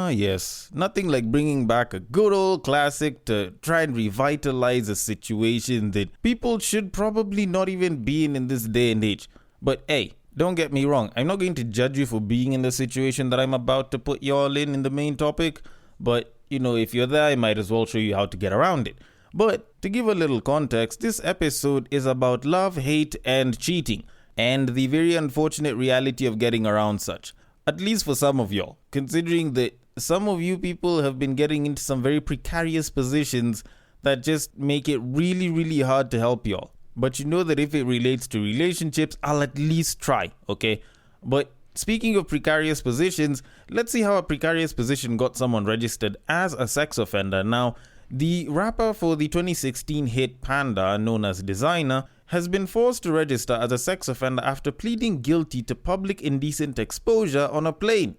Yes. Nothing like bringing back a good old classic to try and revitalize a situation that people should probably not even be in this day and age. But hey, don't get me wrong. I'm not going to judge you for being in the situation that I'm about to put you all in the main topic. But, if you're there, I might as well show you how to get around it. But to give a little context, this episode is about love, hate, and cheating, and the very unfortunate reality of getting around such. At least for some of y'all, considering that some of you people have been getting into some very precarious positions that just make it really, really hard to help y'all. But you know that if it relates to relationships, I'll at least try, okay? But speaking of precarious positions, let's see how a precarious position got someone registered as a sex offender. Now, the rapper for the 2016 hit Panda, known as Designer, has been forced to register as a sex offender after pleading guilty to public indecent exposure on a plane.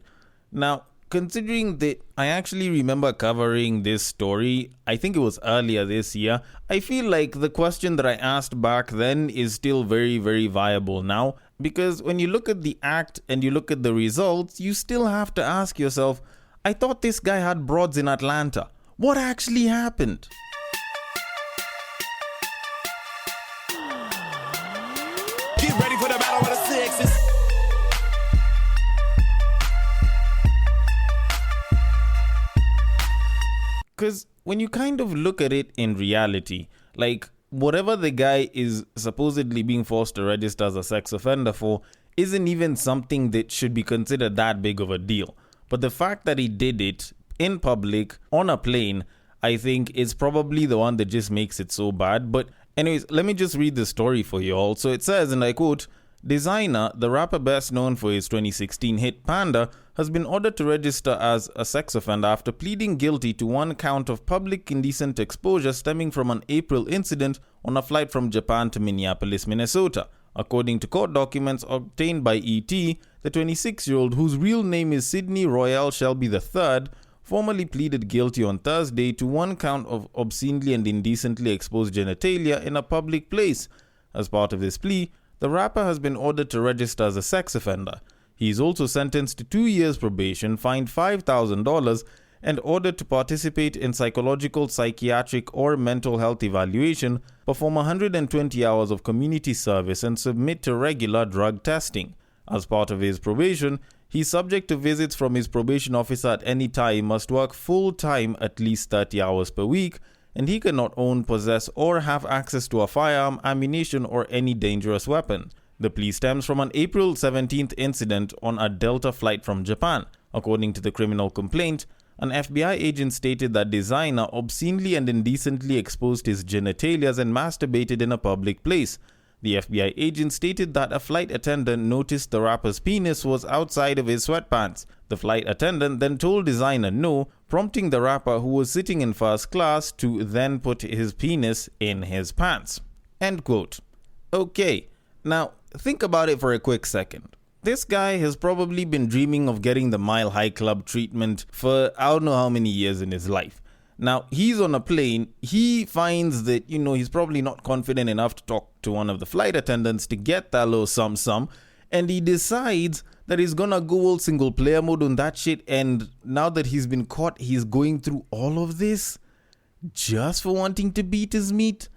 Now, considering that I actually remember covering this story, I think it was earlier this year, I feel like the question that I asked back then is still very, very viable now. Because when you look at the act and you look at the results, you still have to ask yourself, I thought this guy had broads in Atlanta. What actually happened? Get ready for the battle of the sexes. Because when you kind of look at it in reality, like whatever the guy is supposedly being forced to register as a sex offender for isn't even something that should be considered that big of a deal. But the fact that he did it in public on a plane, I think is probably the one that just makes it so bad. But anyways, let me just read the story for you all. So it says, and I quote, Designer, the rapper best known for his 2016 hit Panda, has been ordered to register as a sex offender after pleading guilty to one count of public indecent exposure stemming from an April incident on a flight from Japan to Minneapolis, Minnesota. According to court documents obtained by ET, the 26-year-old, whose real name is Sidney Royale Shelby III, formally pleaded guilty on Thursday to one count of obscenely and indecently exposed genitalia in a public place. As part of this plea, the rapper has been ordered to register as a sex offender. He is also sentenced to 2 years probation, fined $5,000, and ordered to participate in psychological, psychiatric, or mental health evaluation, perform 120 hours of community service, and submit to regular drug testing. As part of his probation, he is subject to visits from his probation officer at any time, must work full-time at least 30 hours per week, and he cannot own, possess, or have access to a firearm, ammunition, or any dangerous weapon. The plea stems from an April 17th incident on a Delta flight from Japan. According to the criminal complaint, an FBI agent stated that Designer obscenely and indecently exposed his genitalias and masturbated in a public place. The FBI agent stated that a flight attendant noticed the rapper's penis was outside of his sweatpants. The flight attendant then told Designer no, prompting the rapper, who was sitting in first class, to then put his penis in his pants. End quote. Okay, now think about it for a quick second. This guy has probably been dreaming of getting the Mile High Club treatment for I don't know how many years in his life. Now, he's on a plane, he finds that, he's probably not confident enough to talk to one of the flight attendants to get that little sum, and he decides that he's gonna go all single player mode on that shit, and now that he's been caught, he's going through all of this just for wanting to beat his meat.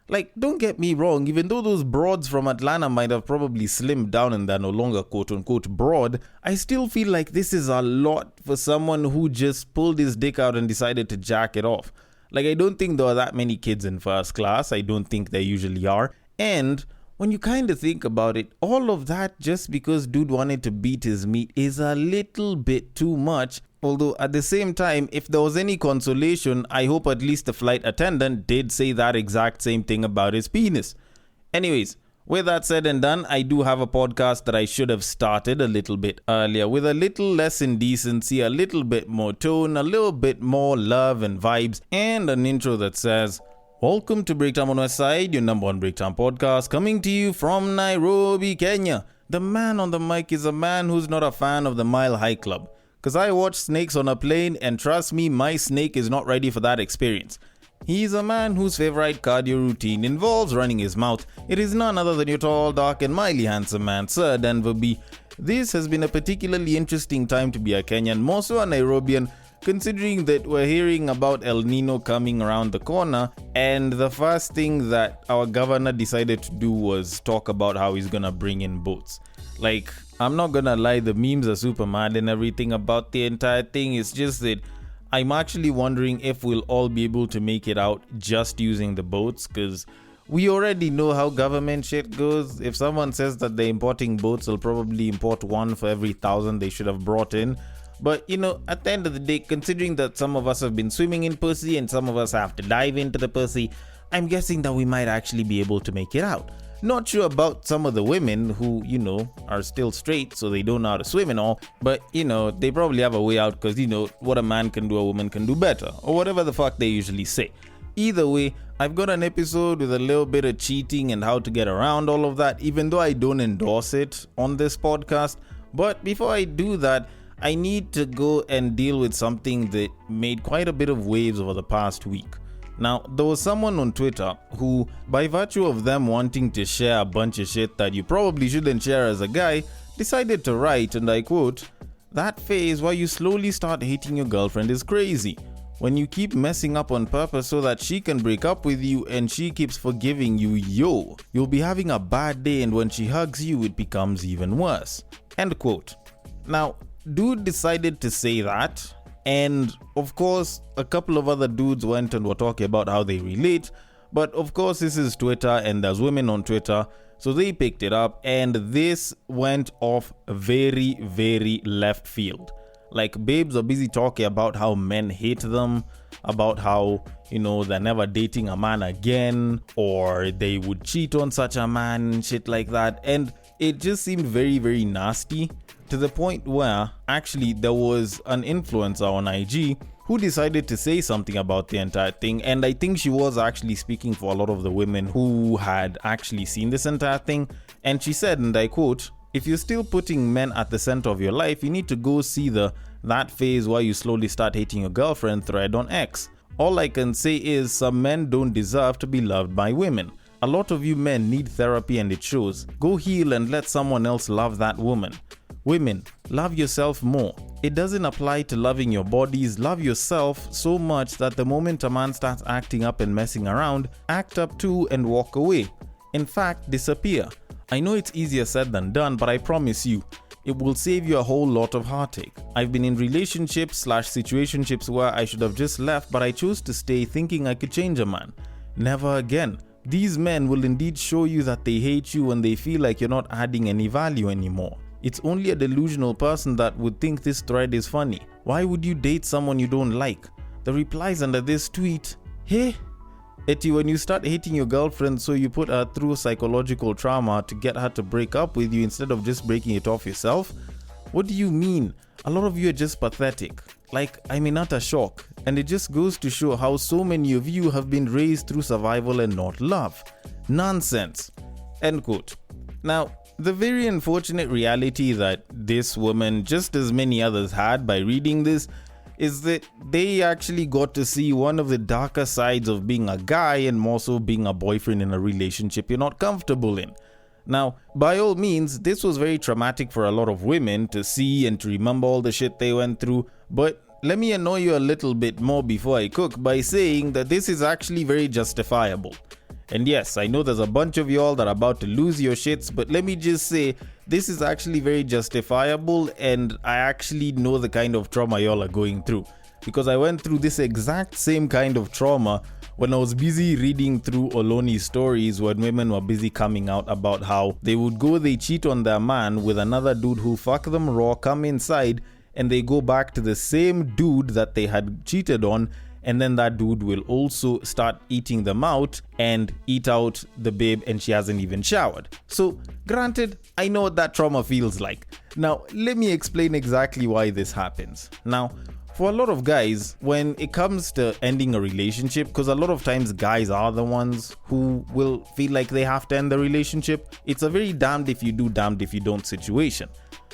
Like, don't get me wrong, even though those broads from Atlanta might have probably slimmed down and they're no longer quote-unquote broad, I still feel like this is a lot for someone who just pulled his dick out and decided to jack it off. Like, I don't think there are that many kids in first class. I don't think there usually are. And when you kind of think about it, all of that just because dude wanted to beat his meat is a little bit too much. Although at the same time, if there was any consolation, I hope at least the flight attendant did say that exact same thing about his penis. Anyways, with that said and done, I do have a podcast that I should have started a little bit earlier with a little less indecency, a little bit more tone, a little bit more love and vibes, and an intro that says, Welcome to Breaktime on West Side, your number one breaktime podcast, coming to you from Nairobi, Kenya. The man on the mic is a man who's not a fan of the Mile High Club. Because I watch snakes on a plane, and trust me, my snake is not ready for that experience. He's a man whose favorite cardio routine involves running his mouth. It is none other than your tall, dark, and mildly handsome man, Sir Denver B. This has been a particularly interesting time to be a Kenyan, more so a Nairobian, considering that we're hearing about El Nino coming around the corner, and the first thing that our governor decided to do was talk about how he's gonna bring in boats. Like, I'm not gonna lie, the memes are super mad and everything about the entire thing. It's just that I'm actually wondering if we'll all be able to make it out just using the boats, because we already know how government shit goes. If someone says that they're importing boats, they'll probably import one for every 1,000 they should have brought in. But, at the end of the day, considering that some of us have been swimming in pussy and some of us have to dive into the pussy, I'm guessing that we might actually be able to make it out. Not sure about some of the women who, are still straight, so they don't know how to swim and all. But, they probably have a way out because, what a man can do, a woman can do better. Or whatever the fuck they usually say. Either way, I've got an episode with a little bit of cheating and how to get around all of that, even though I don't endorse it on this podcast. But before I do that, I need to go and deal with something that made quite a bit of waves over the past week. Now, there was someone on Twitter who, by virtue of them wanting to share a bunch of shit that you probably shouldn't share as a guy, decided to write, and I quote, "That phase where you slowly start hating your girlfriend is crazy. When you keep messing up on purpose so that she can break up with you and she keeps forgiving you, you'll be having a bad day, and when she hugs you, it becomes even worse." End quote. Now, dude decided to say that, and of course a couple of other dudes went and were talking about how they relate, but of course this is Twitter and there's women on Twitter, so they picked it up, and this went off very, very left field. Like, babes are busy talking about how men hate them, about how, they're never dating a man again, or they would cheat on such a man and shit like that, and it just seemed very, very nasty. To the point where actually there was an influencer on IG who decided to say something about the entire thing, and I think she was actually speaking for a lot of the women who had actually seen this entire thing, and she said, and I quote, "If you're still putting men at the center of your life, you need to go see that phase where you slowly start hating your girlfriend thread on X. All I can say is some men don't deserve to be loved by women. A lot of you men need therapy and it shows. Go heal and let someone else love that woman. Women, love yourself more. It doesn't apply to loving your bodies. Love yourself so much that the moment a man starts acting up and messing around, act up too and walk away. In fact, disappear. I know it's easier said than done, but I promise you, it will save you a whole lot of heartache. I've been in relationships/situationships where I should have just left, but I chose to stay thinking I could change a man. Never again. These men will indeed show you that they hate you when they feel like you're not adding any value anymore. It's only a delusional person that would think this thread is funny. Why would you date someone you don't like? The replies under this tweet, hey, Eti, when you start hating your girlfriend, so you put her through psychological trauma to get her to break up with you instead of just breaking it off yourself? What do you mean? A lot of you are just pathetic. Like, I'm in utter shock. And it just goes to show how so many of you have been raised through survival and not love. Nonsense. End quote. Now, the very unfortunate reality that this woman, just as many others had by reading this, is that they actually got to see one of the darker sides of being a guy, and more so being a boyfriend in a relationship you're not comfortable in. Now, by all means, this was very traumatic for a lot of women to see and to remember all the shit they went through, but let me annoy you a little bit more before I cook by saying that this is actually very justifiable. And yes, I know there's a bunch of y'all that are about to lose your shits, but let me just say, this is actually very justifiable, and I actually know the kind of trauma y'all are going through. Because I went through this exact same kind of trauma when I was busy reading through Oloni's stories, when women were busy coming out about how they cheat on their man with another dude who fuck them raw, come inside, and they go back to the same dude that they had cheated on, and then that dude will also start eating them out and eat out the babe, and she hasn't even showered. So granted, I know what that trauma feels like. Now, let me explain exactly why this happens. Now, for a lot of guys, when it comes to ending a relationship, because a lot of times guys are the ones who will feel like they have to end the relationship, it's a very damned if you do, damned if you don't situation.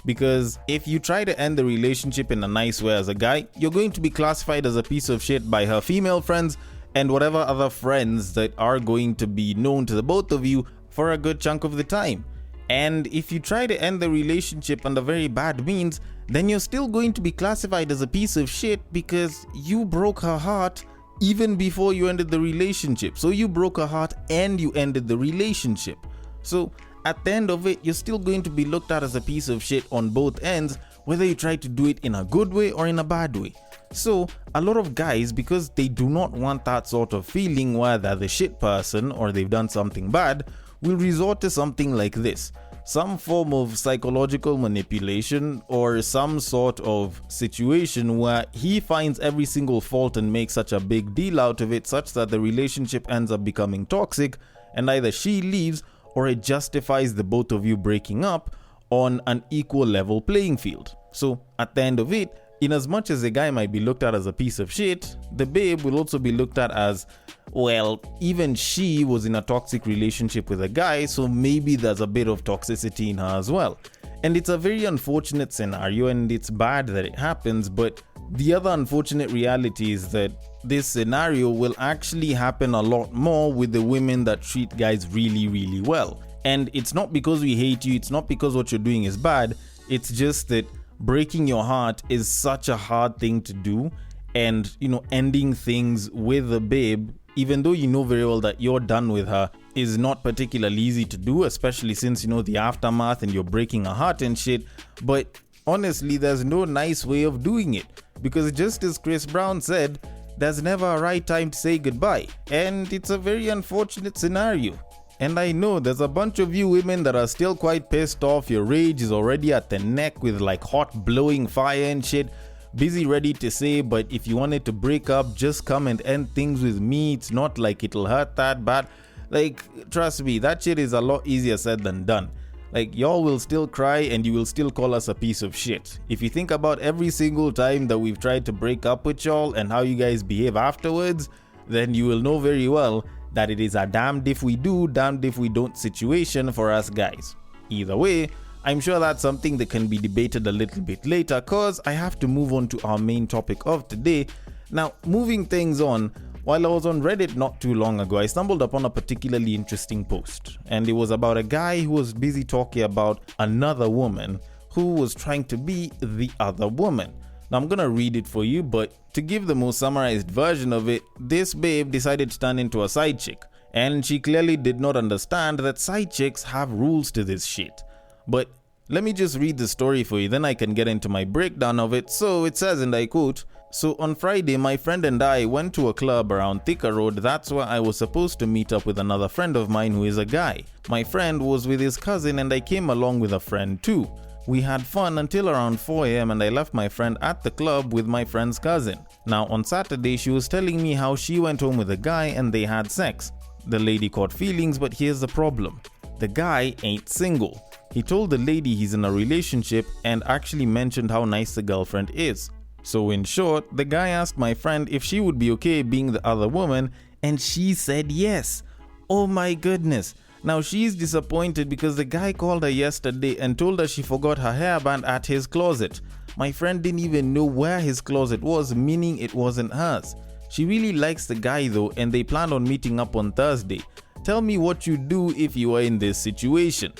Because if you try to end the relationship in a nice way as a guy, you're going to be classified as a piece of shit by her female friends and whatever other friends that are going to be known to the both of you for a good chunk of the time. And if you try to end the relationship under very bad means, then you're still going to be classified as a piece of shit because you broke her heart even before you ended the relationship. So you broke her heart and you ended the relationship. So at the end of it, you're still going to be looked at as a piece of shit on both ends, whether you try to do it in a good way or in a bad way. So a lot of guys, because they do not want that sort of feeling where they're the shit person or they've done something bad, will resort to something like this. Some form of psychological manipulation or some sort of situation where he finds every single fault and makes such a big deal out of it, such that the relationship ends up becoming toxic and either she leaves or it justifies the both of you breaking up on an equal level playing field. So at the end of it, in as much as the guy might be looked at as a piece of shit, the babe will also be looked at as, well, even she was in a toxic relationship with a guy, so maybe there's a bit of toxicity in her as well. And it's a very unfortunate scenario and it's bad that it happens, but the other unfortunate reality is that this scenario will actually happen a lot more with the women that treat guys really, really well. And it's not because we hate you, it's not because what you're doing is bad, it's just that breaking your heart is such a hard thing to do, and ending things with a babe, even though you know very well that you're done with her, is not particularly easy to do, especially since the aftermath and you're breaking a heart and shit. But honestly, there's no nice way of doing it, because just as Chris Brown said, there's never a right time to say goodbye, and it's a very unfortunate scenario. And I know there's a bunch of you women that are still quite pissed off. Your rage is already at the neck with like hot blowing fire and shit, busy ready to say, but if you wanted to break up, just come and end things with me. It's not like it'll hurt that bad. Like, trust me, that shit is a lot easier said than done. Like, y'all will still cry and you will still call us a piece of shit. If you think about every single time that we've tried to break up with y'all and how you guys behave afterwards, then you will know very well that it is a damned if we do, damned if we don't situation for us guys. Either way, I'm sure that's something that can be debated a little bit later, cause I have to move on to our main topic of today. Now, moving things on, while I was on Reddit not too long ago, I stumbled upon a particularly interesting post, and it was about a guy who was busy talking about another woman who was trying to be the other woman. Now I'm gonna read it for you, but to give the most summarized version of it, this babe decided to turn into a side chick, and she clearly did not understand that side chicks have rules to this shit. But let me just read the story for you, then I can get into my breakdown of it. So it says, and I quote, "So on Friday, my friend and I went to a club around Thika Road. That's where I was supposed to meet up with another friend of mine who is a guy. My friend was with his cousin and I came along with a friend too. We had fun until around 4 a.m. and I left my friend at the club with my friend's cousin. Now on Saturday, she was telling me how she went home with a guy and they had sex. The lady caught feelings, but here's the problem. The guy ain't single. He told the lady he's in a relationship and actually mentioned how nice the girlfriend is. So in short, the guy asked my friend if she would be okay being the other woman, and she said yes. Oh my goodness. Now she's disappointed because the guy called her yesterday and told her she forgot her hairband at his closet. My friend didn't even know where his closet was, meaning it wasn't hers. She really likes the guy though, and they plan on meeting up on Thursday. Tell me what you do if you are in this situation."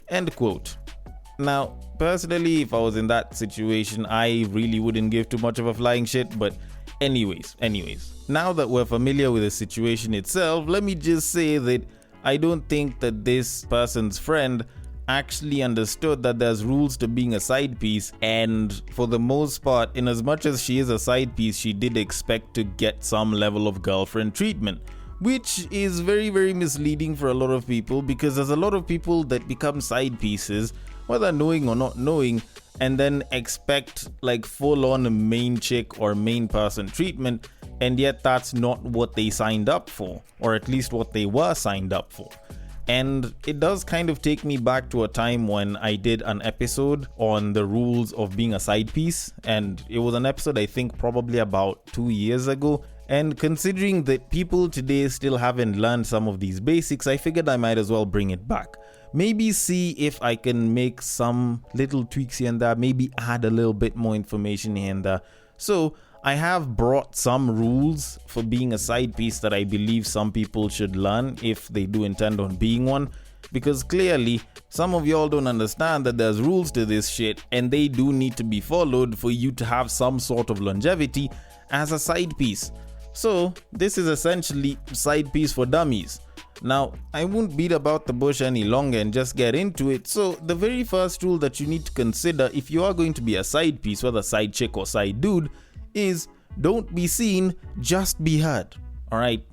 End quote. Now, personally, if I was in that situation, I really wouldn't give too much of a flying shit, but anyways. Now that we're familiar with the situation itself, let me just say that I don't think that this person's friend actually understood that there's rules to being a side piece, and for the most part, in as much as she is a side piece, she did expect to get some level of girlfriend treatment, which is very, very misleading for a lot of people, because there's a lot of people that become side pieces, whether knowing or not knowing, and then expect like full-on main chick or main person treatment, and yet that's not what they signed up for, or at least what they were signed up for. And it does kind of take me back to a time when I did an episode on the rules of being a side piece, and it was an episode I think probably about 2 years ago. And considering that people today still haven't learned some of these basics, I figured I might as well bring it back. Maybe see if I can make some little tweaks here and there, maybe add a little bit more information here and there. So I have brought some rules for being a side piece that I believe some people should learn if they do intend on being one. because clearly some of y'all don't understand that there's rules to this shit and they do need to be followed for you to have some sort of longevity as a side piece. So this is essentially side piece for dummies. Now, I won't beat about the bush any longer and just get into it. So the very first rule that you need to consider if you are going to be a side piece, whether side chick or side dude, is don't be seen, just be heard. Alright?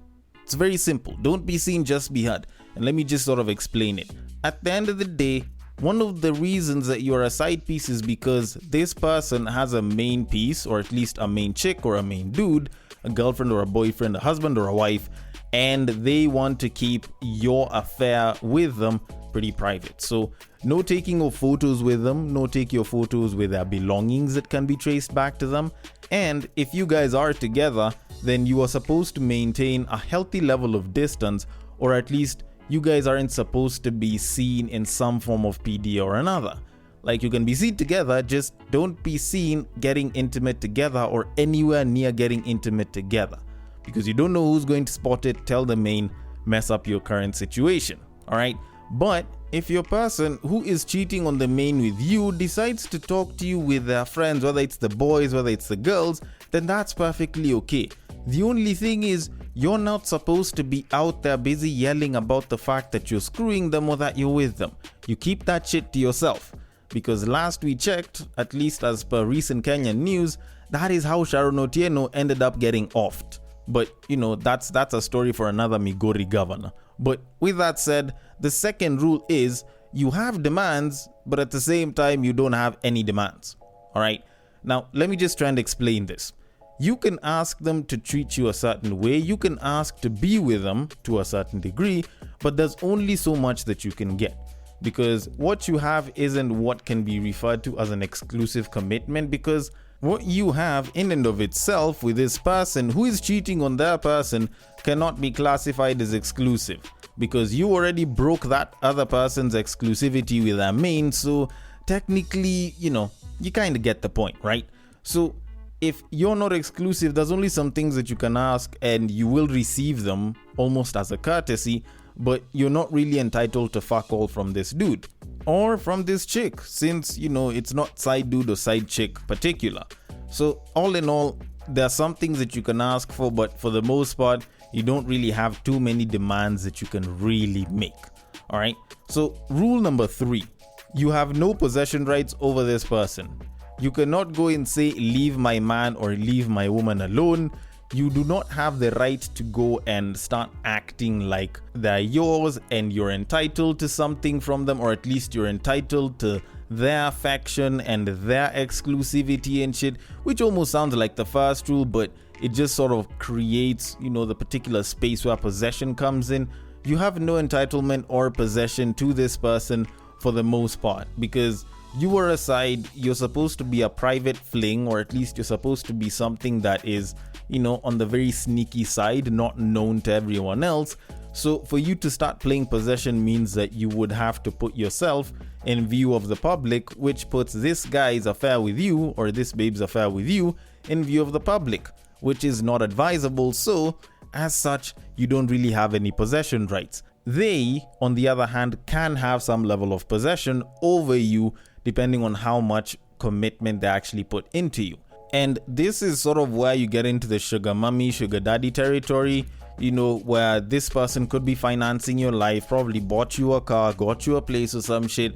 It's very simple. Don't be seen, just be heard. And let me just sort of explain it. At the end of the day, one of the reasons that you're a side piece is because this person has a main piece, or at least a main chick or a main dude, a girlfriend or a boyfriend, a husband or a wife, and they want to keep your affair with them pretty private. So no taking of photos with them, no take your photos with their belongings that can be traced back to them. And if you guys are together, then you are supposed to maintain a healthy level of distance, or at least you guys aren't supposed to be seen in some form of PD or another. Like, you can be seen together, just don't be seen getting intimate together or anywhere near getting intimate together, because you don't know who's going to spot it, tell the main, mess up your current situation. Alright? But if your person who is cheating on the main with you decides to talk to you with their friends, whether it's the boys, whether it's the girls, then that's perfectly okay. The only thing is, you're not supposed to be out there busy yelling about the fact that you're screwing them or that you're with them. You keep that shit to yourself. Because last we checked, at least as per recent Kenyan news, that is how Sharon Otieno ended up getting offed. But, you know, that's a story for another Migori governor. But with that said, the second rule is you have demands, but at the same time, you don't have any demands. Alright? Now, let me just try and explain this. You can ask them to treat you a certain way, you can ask to be with them to a certain degree, but there's only so much that you can get. Because what you have isn't what can be referred to as an exclusive commitment, because what you have in and of itself with this person who is cheating on their person cannot be classified as exclusive, because you already broke that other person's exclusivity with their main. So technically, you know, you kind of get the point, right? So if you're not exclusive, there's only some things that you can ask and you will receive them almost as a courtesy, but you're not really entitled to fuck all from this dude or from this chick, since, you know, it's not side dude or side chick particular. So all in all, there are some things that you can ask for, but for the most part, you don't really have too many demands that you can really make. All right. So rule number 3, you have no possession rights over this person. You cannot go and say, leave my man or leave my woman alone. You do not have the right to go and start acting like they're yours and you're entitled to something from them, or at least you're entitled to their affection and their exclusivity and shit, which almost sounds like the first rule, but it just sort of creates, you know, the particular space where possession comes in. You have no entitlement or possession to this person for the most part, because you are a side, you're supposed to be a private fling, or at least you're supposed to be something that is, you know, on the very sneaky side, not known to everyone else. So for you to start playing possession means that you would have to put yourself in view of the public, which puts this guy's affair with you or this babe's affair with you in view of the public, which is not advisable. So as such, you don't really have any possession rights. They, on the other hand, can have some level of possession over you depending on how much commitment they actually put into you. And this is sort of where you get into the sugar mommy, sugar daddy territory, you know, where this person could be financing your life, probably bought you a car, got you a place or some shit.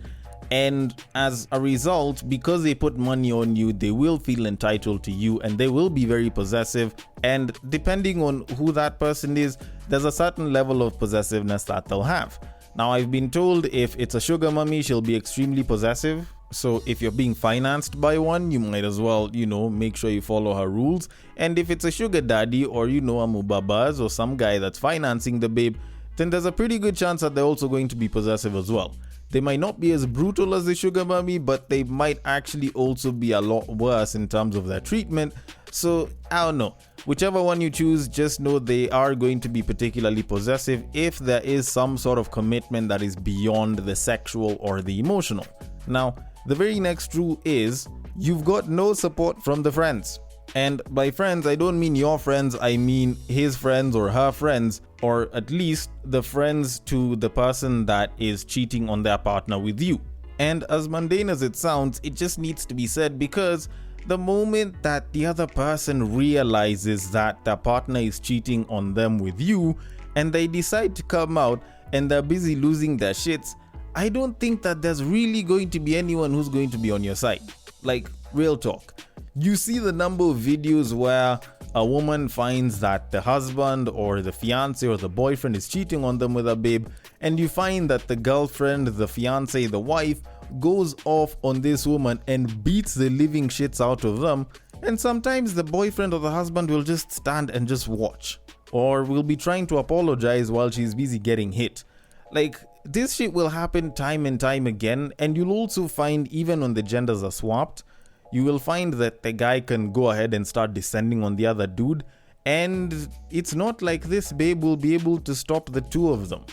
And as a result, because they put money on you, they will feel entitled to you and they will be very possessive. And depending on who that person is, there's a certain level of possessiveness that they'll have. Now, I've been told if it's a sugar mommy, she'll be extremely possessive. So if you're being financed by one, you might as well, you know, make sure you follow her rules. And if it's a sugar daddy or, you know, a mubabaz or some guy that's financing the babe, then there's a pretty good chance that they're also going to be possessive as well. They might not be as brutal as the sugar mommy, but they might actually also be a lot worse in terms of their treatment. So I don't know. Whichever one you choose, just know they are going to be particularly possessive if there is some sort of commitment that is beyond the sexual or the emotional. Now, the very next rule is you've got no support from the friends. And by friends, I don't mean your friends, I mean his friends or her friends. or at least the friends to the person that is cheating on their partner with you. And as mundane as it sounds, it just needs to be said, because the moment that the other person realizes that their partner is cheating on them with you and they decide to come out and they're busy losing their shits, I don't think that there's really going to be anyone who's going to be on your side. Like, real talk. You see the number of videos where a woman finds that the husband or the fiance or the boyfriend is cheating on them with a babe, and you find that the girlfriend, the fiance, the wife goes off on this woman and beats the living shits out of them, and sometimes the boyfriend or the husband will just stand and just watch, or will be trying to apologize while she's busy getting hit. Like, this shit will happen time and time again, and you'll also find, even when the genders are swapped, you will find that the guy can go ahead and start descending on the other dude, and it's not like this babe will be able to stop the two of them.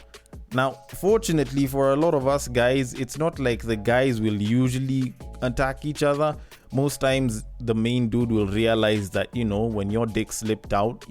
Now, fortunately for a lot of us guys, it's not like the guys will usually attack each other. Most times the main dude will realize that, when your dick slipped out,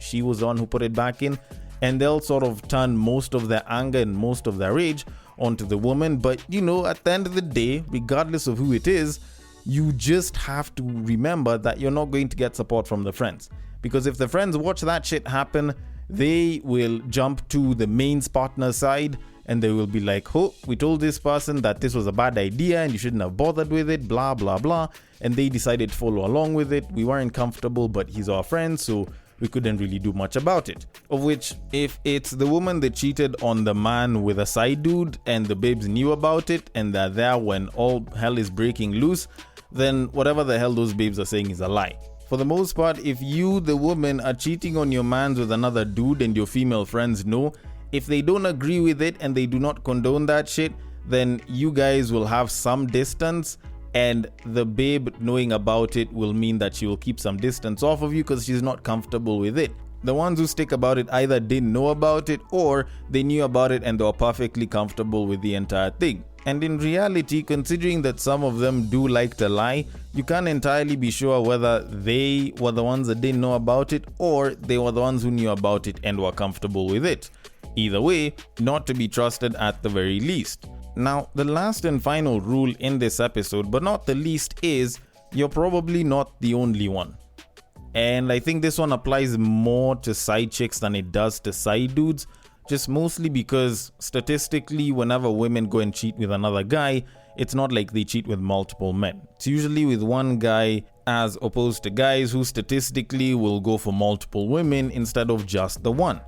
she was the one who put it back in, and they'll sort of turn most of their anger and most of their rage onto the woman. But, at the end of the day, regardless of who it is, you just have to remember that you're not going to get support from the friends. Because if the friends watch that shit happen, they will jump to the main partner's side and they will be like, oh, we told this person that this was a bad idea and you shouldn't have bothered with it, blah, blah, blah. And they decided to follow along with it. We weren't comfortable, but he's our friend, so we couldn't really do much about it. Of which, if it's the woman that cheated on the man with a side dude and the babes knew about it and they're there when all hell is breaking loose, then whatever the hell those babes are saying is a lie. For the most part, if you, the woman, are cheating on your mans with another dude and your female friends know, if they don't agree with it and they do not condone that shit, then you guys will have some distance, and the babe knowing about it will mean that she will keep some distance off of you because she's not comfortable with it. The ones who stick about it either didn't know about it or they knew about it and they were perfectly comfortable with the entire thing. And in reality, considering that some of them do like to lie, you can't entirely be sure whether they were the ones that didn't know about it or they were the ones who knew about it and were comfortable with it. Either way, not to be trusted at the very least. Now, the last and final rule in this episode, but not the least, is you're probably not the only one. And I think this one applies more to side chicks than it does to side dudes. Just mostly because statistically, whenever women go and cheat with another guy, it's not like they cheat with multiple men. It's usually with one guy, as opposed to guys who statistically will go for multiple women instead of just the one.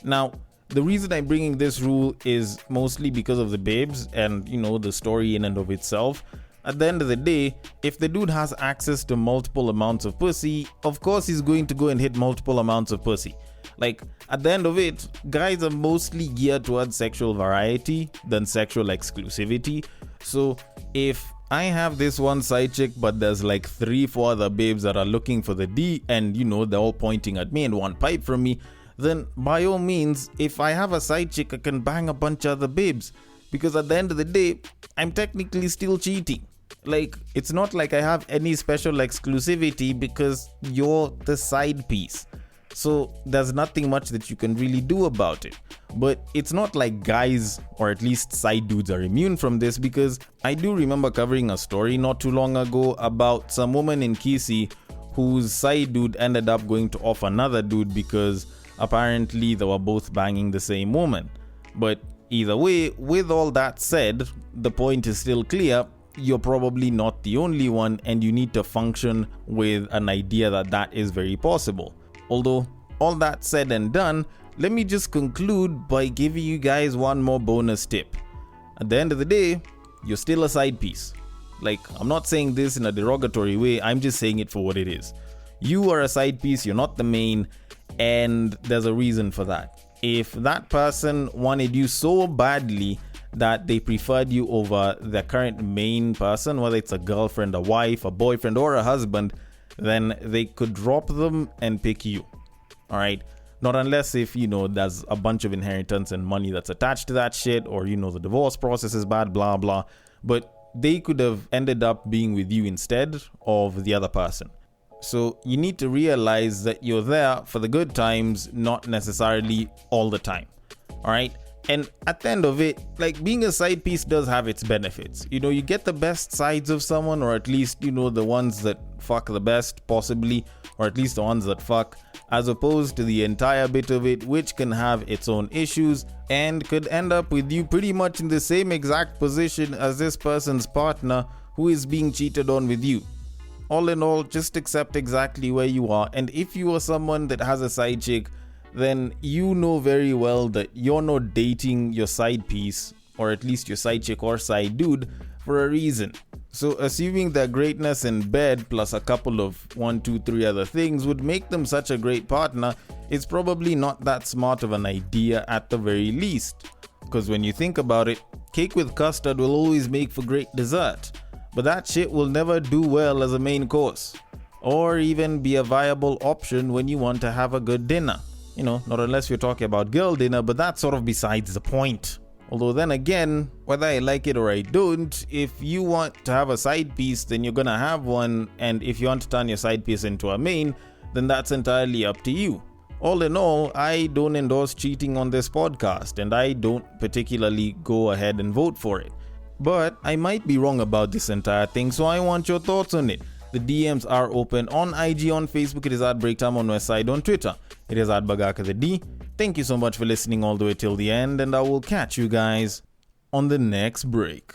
Now, the reason I'm bringing this rule is mostly because of the babes and, the story in and of itself. At the end of the day, if the dude has access to multiple amounts of pussy, of course he's going to go and hit multiple amounts of pussy. Like, at the end of it, guys are mostly geared towards sexual variety than sexual exclusivity. So if I have this one side chick, but there's like 3-4 other babes that are looking for the D, and they're all pointing at me and want pipe from me, then by all means, if I have a side chick, I can bang a bunch of other babes. Because at the end of the day, I'm technically still cheating. Like, it's not like I have any special exclusivity because you're the side piece. So there's nothing much that you can really do about it. But it's not like guys, or at least side dudes, are immune from this, because I do remember covering a story not too long ago about some woman in Kisi whose side dude ended up going to off another dude because apparently they were both banging the same woman. But either way, with all that said, the point is still clear. You're probably not the only one, and you need to function with an idea that that is very possible. Although, all that said and done, let me just conclude by giving you guys one more bonus tip. At the end of the day, you're still a side piece. Like, I'm not saying this in a derogatory way, I'm just saying it for what it is. You are a side piece, you're not the main, and there's a reason for that. If that person wanted you so badly that they preferred you over the current main person, whether it's a girlfriend, a wife, a boyfriend, or a husband, then they could drop them and pick you. Alright? Not unless if, there's a bunch of inheritance and money that's attached to that shit, or, the divorce process is bad, blah, blah. But they could have ended up being with you instead of the other person. So you need to realize that you're there for the good times, not necessarily all the time. All right. And at the end of it, like, being a side piece does have its benefits. You know, you get the best sides of someone, or at least, you know, the ones that fuck the best, possibly, or at least the ones that fuck, as opposed to the entire bit of it, which can have its own issues and could end up with you pretty much in the same exact position as this person's partner who is being cheated on with you. All in all, just accept exactly where you are. And if you are someone that has a side chick, then you know very well that you're not dating your side piece, or at least your side chick or side dude, for a reason. So assuming that greatness in bed plus a couple of 1, 2, 3 other things would make them such a great partner, it's probably not that smart of an idea at the very least. Because when you think about it, cake with custard will always make for great dessert, but that shit will never do well as a main course, or even be a viable option when you want to have a good dinner. You know, not unless you're talking about girl dinner, but that's sort of besides the point. Although then again, whether I like it or I don't, if you want to have a side piece, then you're gonna have one, and if you want to turn your side piece into a main, then that's entirely up to you. All in all, I don't endorse cheating on this podcast, and I don't particularly go ahead and vote for it. But I might be wrong about this entire thing, so I want your thoughts on it. The DMs are open on IG, on Facebook, it is at Breaktime, on Westside, on Twitter, it is at Bagaka the D. Thank you so much for listening all the way till the end, and I will catch you guys on the next break.